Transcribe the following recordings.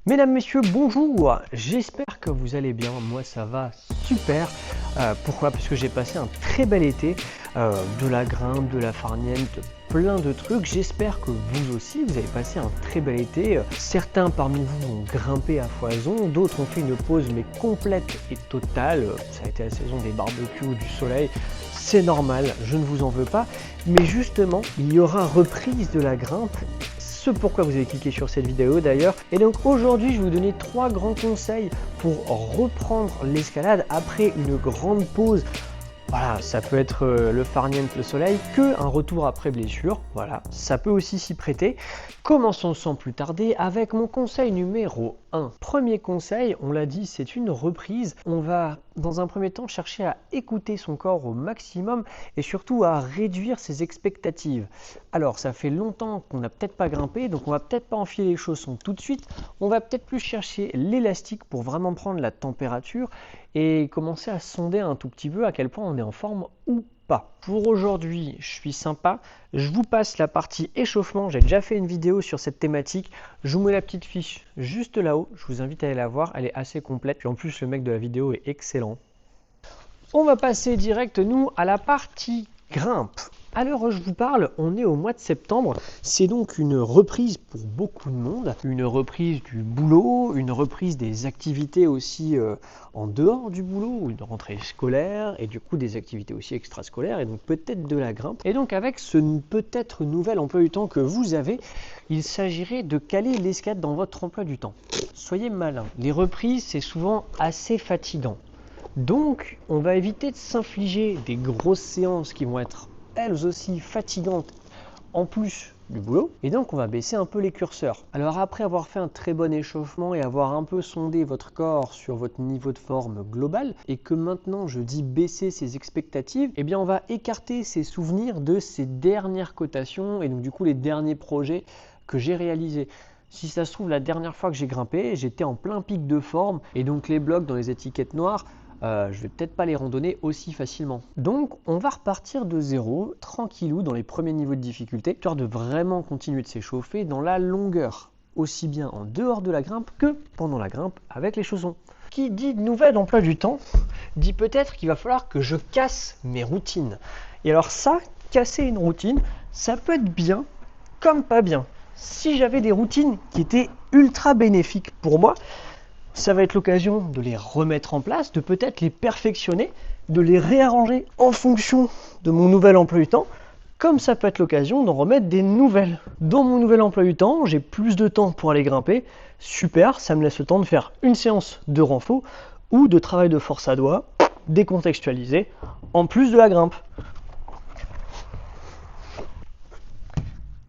Mesdames, messieurs, bonjour. J'espère que vous allez bien. Moi, ça va super. Pourquoi? Parce que j'ai passé un très bel été, de la grimpe, de la farniente, plein de trucs. J'espère que vous aussi, vous avez passé un très bel été. Certains parmi vous ont grimpé à foison, d'autres ont fait une pause mais complète et totale. Ça a été la saison des barbecues, du soleil. C'est normal, je ne vous en veux pas. Mais justement, il y aura reprise de la grimpe. Ce pourquoi vous avez cliqué sur cette vidéo d'ailleurs. Et donc aujourd'hui, je vais vous donner 3 grands conseils pour reprendre l'escalade après une grande pause. Voilà, ça peut être le farniente, le soleil, que un retour après blessure. Voilà, ça peut aussi s'y prêter. Commençons sans plus tarder avec mon conseil numéro 1. Premier conseil, on l'a dit, c'est une reprise. On va dans un premier temps chercher à écouter son corps au maximum et surtout à réduire ses expectatives. Alors, ça fait longtemps qu'on n'a peut-être pas grimpé, donc on va peut-être pas enfiler les chaussons tout de suite. On va peut-être plus chercher l'élastique pour vraiment prendre la température et commencer à sonder un tout petit peu à quel point on est en forme ou pas. Pour aujourd'hui, je suis sympa, je vous passe la partie échauffement, j'ai déjà fait une vidéo sur cette thématique, je vous mets la petite fiche juste là-haut, je vous invite à aller la voir, elle est assez complète, puis en plus le mec de la vidéo est excellent. On va passer direct, nous, à la partie grimpe. À l'heure où je vous parle, on est au mois de septembre. C'est donc une reprise pour beaucoup de monde. Une reprise du boulot, une reprise des activités aussi en dehors du boulot, une rentrée scolaire et du coup des activités aussi extrascolaires et donc peut-être de la grimpe. Et donc avec ce peut-être nouvel emploi du temps que vous avez, il s'agirait de caler l'escalade dans votre emploi du temps. Soyez malin. Les reprises, c'est souvent assez fatigant. Donc, on va éviter de s'infliger des grosses séances qui vont être elles aussi fatigantes en plus du boulot. Et donc, on va baisser un peu les curseurs. Alors après avoir fait un très bon échauffement et avoir un peu sondé votre corps sur votre niveau de forme global, et que maintenant je dis baisser ses expectatives, eh bien on va écarter ses souvenirs de ces dernières cotations et donc du coup les derniers projets que j'ai réalisés. Si ça se trouve, la dernière fois que j'ai grimpé, j'étais en plein pic de forme et donc les blocs dans les étiquettes noires, je vais peut-être pas les randonner aussi facilement. Donc on va repartir de zéro, tranquillou dans les premiers niveaux de difficulté, histoire de vraiment continuer de s'échauffer dans la longueur, aussi bien en dehors de la grimpe que pendant la grimpe avec les chaussons. Qui dit nouvel emploi du temps, dit peut-être qu'il va falloir que je casse mes routines. Et alors ça, casser une routine, ça peut être bien comme pas bien. Si j'avais des routines qui étaient ultra bénéfiques pour moi, ça va être l'occasion de les remettre en place, de peut-être les perfectionner, de les réarranger en fonction de mon nouvel emploi du temps, comme ça peut être l'occasion d'en remettre des nouvelles. Dans mon nouvel emploi du temps, j'ai plus de temps pour aller grimper, super, ça me laisse le temps de faire une séance de renfo ou de travail de force à doigts, décontextualisé, en plus de la grimpe.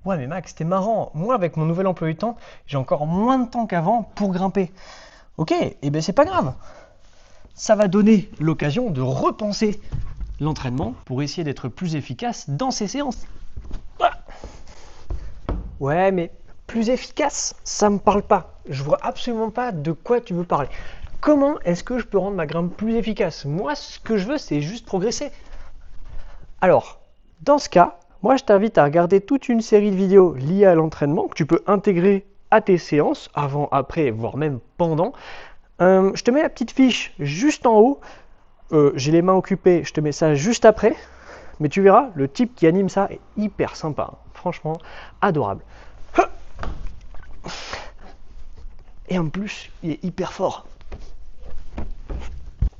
Ouais mais Max, c'était marrant, moi avec mon nouvel emploi du temps, j'ai encore moins de temps qu'avant pour grimper. Ok, et bien c'est pas grave. Ça va donner l'occasion de repenser l'entraînement pour essayer d'être plus efficace dans ces séances. Ouais, mais plus efficace, ça me parle pas. Je vois absolument pas de quoi tu veux parler. Comment est-ce que je peux rendre ma grimpe plus efficace? Moi, ce que je veux, c'est juste progresser. Alors, dans ce cas, moi je t'invite à regarder toute une série de vidéos liées à l'entraînement que tu peux intégrer à tes séances, avant, après, voire même pendant. Je te mets la petite fiche juste en haut. J'ai les mains occupées, je te mets ça juste après. Mais tu verras, le type qui anime ça est hyper sympa. Franchement, adorable. Et en plus, il est hyper fort.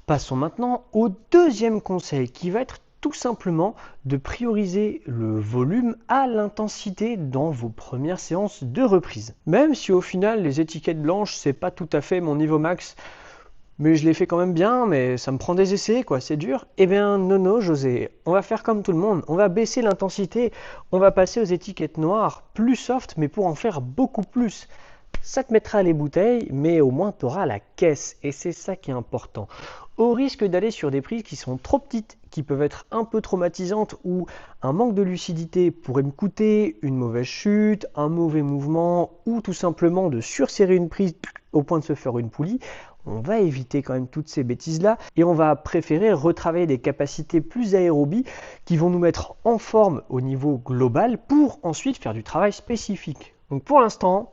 Passons maintenant au deuxième conseil qui va être tout simplement de prioriser le volume à l'intensité dans vos premières séances de reprise. Même si au final les étiquettes blanches c'est pas tout à fait mon niveau max, mais je les fais quand même bien, mais ça me prend des essais quoi, c'est dur. Eh bien non José, on va faire comme tout le monde, on va baisser l'intensité, on va passer aux étiquettes noires, plus soft mais pour en faire beaucoup plus. Ça te mettra les bouteilles, mais au moins tu auras la caisse, et c'est ça qui est important. Au risque d'aller sur des prises qui sont trop petites, qui peuvent être un peu traumatisantes, ou un manque de lucidité pourrait me coûter une mauvaise chute, un mauvais mouvement, ou tout simplement de surserrer une prise au point de se faire une poulie, on va éviter quand même toutes ces bêtises-là, et on va préférer retravailler des capacités plus aérobies qui vont nous mettre en forme au niveau global pour ensuite faire du travail spécifique. Donc pour l'instant,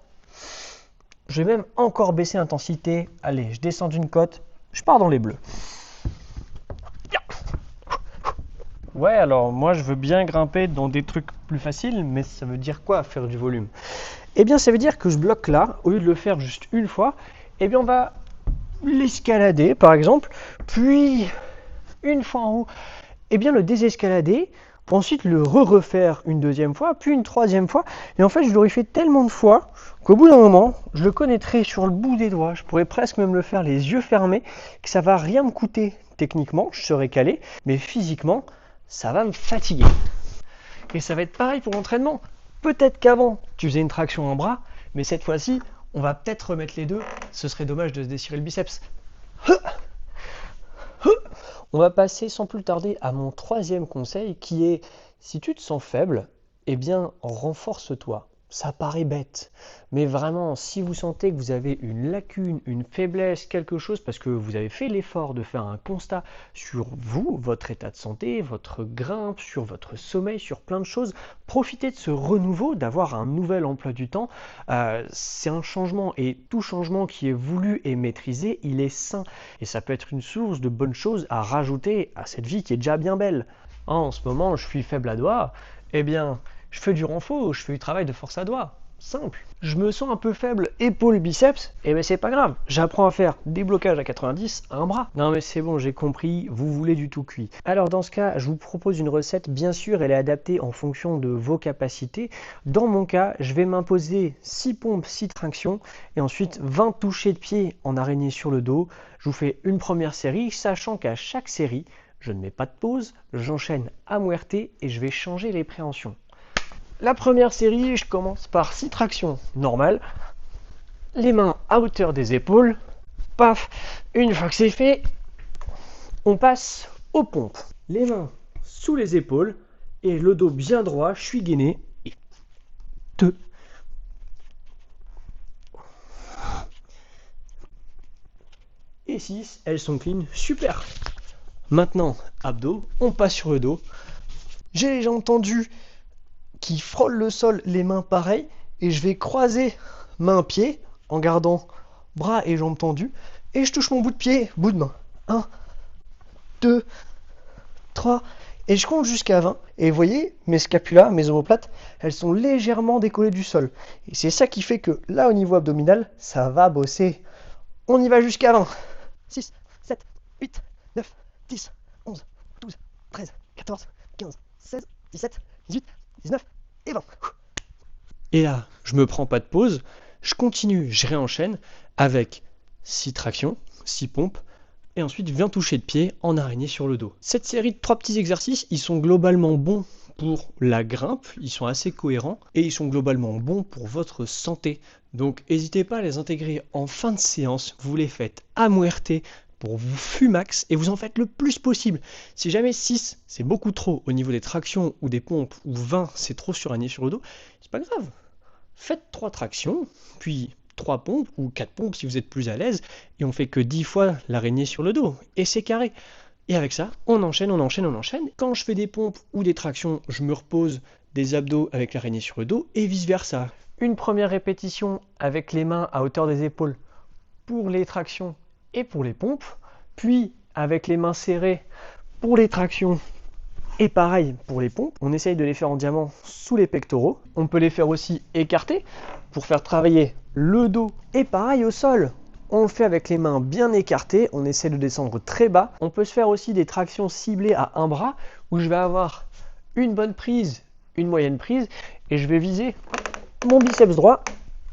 Je vais même encore baisser l'intensité. Allez, je descends d'une cote, je pars dans les bleus. Ouais, alors moi je veux bien grimper dans des trucs plus faciles, mais ça veut dire quoi faire du volume? Eh bien ça veut dire que je bloque là, au lieu de le faire juste une fois, eh bien on va l'escalader par exemple, puis une fois en haut, eh bien le désescalader, pour ensuite le refaire une deuxième fois, puis une troisième fois, et en fait je l'aurais fait tellement de fois qu'au bout d'un moment, je le connaîtrais sur le bout des doigts, je pourrais presque même le faire les yeux fermés, que ça va rien me coûter techniquement, je serai calé, mais physiquement, ça va me fatiguer. Et ça va être pareil pour l'entraînement. Peut-être qu'avant, tu faisais une traction en bras, mais cette fois-ci, on va peut-être remettre les deux. Ce serait dommage de se déchirer le biceps. On va passer sans plus tarder à mon troisième conseil qui est, si tu te sens faible, eh bien renforce-toi. Ça paraît bête, mais vraiment, si vous sentez que vous avez une lacune, une faiblesse, quelque chose, parce que vous avez fait l'effort de faire un constat sur vous, votre état de santé, votre grimpe, sur votre sommeil, sur plein de choses, profitez de ce renouveau, d'avoir un nouvel emploi du temps. C'est un changement, et tout changement qui est voulu et maîtrisé, il est sain. Et ça peut être une source de bonnes choses à rajouter à cette vie qui est déjà bien belle. En ce moment, je suis faible à doigts, eh bien, je fais du renfort, je fais du travail de force à doigts. Simple. Je me sens un peu faible, épaule, biceps, et ben c'est pas grave. J'apprends à faire des blocages à 90 à un bras. Non mais c'est bon, j'ai compris, vous voulez du tout cuit. Alors dans ce cas, je vous propose une recette, bien sûr, elle est adaptée en fonction de vos capacités. Dans mon cas, je vais m'imposer 6 pompes, 6 tractions, et ensuite 20 touchés de pied en araignée sur le dos. Je vous fais une première série, sachant qu'à chaque série, je ne mets pas de pause, j'enchaîne à muerte et je vais changer les préhensions. La première série, je commence par 6 tractions normales, les mains à hauteur des épaules, paf, une fois que c'est fait, on passe aux pompes. Les mains sous les épaules et le dos bien droit, je suis gainé, et 2, et 6, elles sont clean, super. Maintenant, abdos, on passe sur le dos, j'ai les jambes tendues, qui frôle le sol, les mains pareilles, et je vais croiser main-pied en gardant bras et jambes tendus, et je touche mon bout de pied, bout de main. 1, 2, 3, et je compte jusqu'à 20. Et vous voyez, mes scapulas, mes omoplates, elles sont légèrement décollées du sol. Et c'est ça qui fait que là, au niveau abdominal, ça va bosser. On y va jusqu'à 20. 6, 7, 8, 9, 10, 11, 12, 13, 14, 15, 16, 17, 18, 19 et 20. Et là, je me prends pas de pause, je continue, je réenchaîne avec 6 tractions, 6 pompes, et ensuite 20 touchés de pied en araignée sur le dos. Cette série de 3 petits exercices, ils sont globalement bons pour la grimpe, ils sont assez cohérents, et ils sont globalement bons pour votre santé. Donc n'hésitez pas à les intégrer en fin de séance, vous les faites à muerte, pour vous fumax et vous en faites le plus possible. Si jamais 6 c'est beaucoup trop au niveau des tractions ou des pompes, ou 20 c'est trop surragné sur le dos, c'est pas grave. Faites 3 tractions, puis 3 pompes ou 4 pompes si vous êtes plus à l'aise, et on fait que 10 fois l'araignée sur le dos, et c'est carré. Et avec ça, on enchaîne, on enchaîne, on enchaîne. Quand je fais des pompes ou des tractions, je me repose des abdos avec l'araignée sur le dos, et vice versa. Une première répétition avec les mains à hauteur des épaules pour les tractions et pour les pompes, puis avec les mains serrées pour les tractions et pareil pour les pompes. On essaye de les faire en diamant sous les pectoraux. On peut les faire aussi écartés pour faire travailler le dos et pareil au sol. On le fait avec les mains bien écartées, on essaie de descendre très bas. On peut se faire aussi des tractions ciblées à un bras où je vais avoir une bonne prise, une moyenne prise et je vais viser mon biceps droit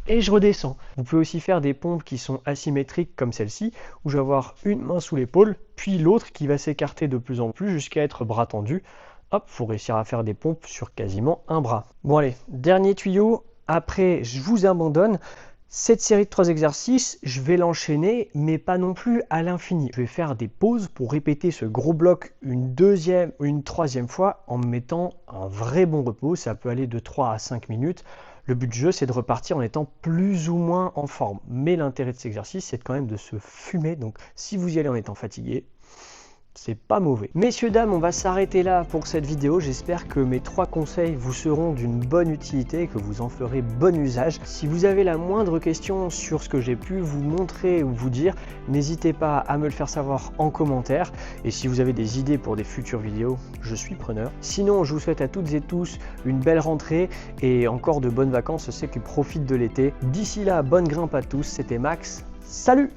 et je redescends. Vous pouvez aussi faire des pompes qui sont asymétriques comme celle-ci, où je vais avoir une main sous l'épaule, puis l'autre qui va s'écarter de plus en plus jusqu'à être bras tendu. Hop, il faut réussir à faire des pompes sur quasiment un bras. Bon allez, dernier tuyau, après je vous abandonne. Cette série de 3 exercices, je vais l'enchaîner, mais pas non plus à l'infini. Je vais faire des pauses pour répéter ce gros bloc une deuxième ou une troisième fois en me mettant un vrai bon repos. Ça peut aller de 3 à 5 minutes. Le but du jeu, c'est de repartir en étant plus ou moins en forme. Mais l'intérêt de cet exercice, c'est quand même de se fumer. Donc, si vous y allez en étant fatigué, C'est pas mauvais. Messieurs, dames, on va s'arrêter là pour cette vidéo. J'espère que mes 3 conseils vous seront d'une bonne utilité et que vous en ferez bon usage. Si vous avez la moindre question sur ce que j'ai pu vous montrer ou vous dire, n'hésitez pas à me le faire savoir en commentaire. Et si vous avez des idées pour des futures vidéos, je suis preneur. Sinon, je vous souhaite à toutes et tous une belle rentrée et encore de bonnes vacances, ceux qui profitent de l'été. D'ici là, bonne grimpe à tous. C'était Max. Salut!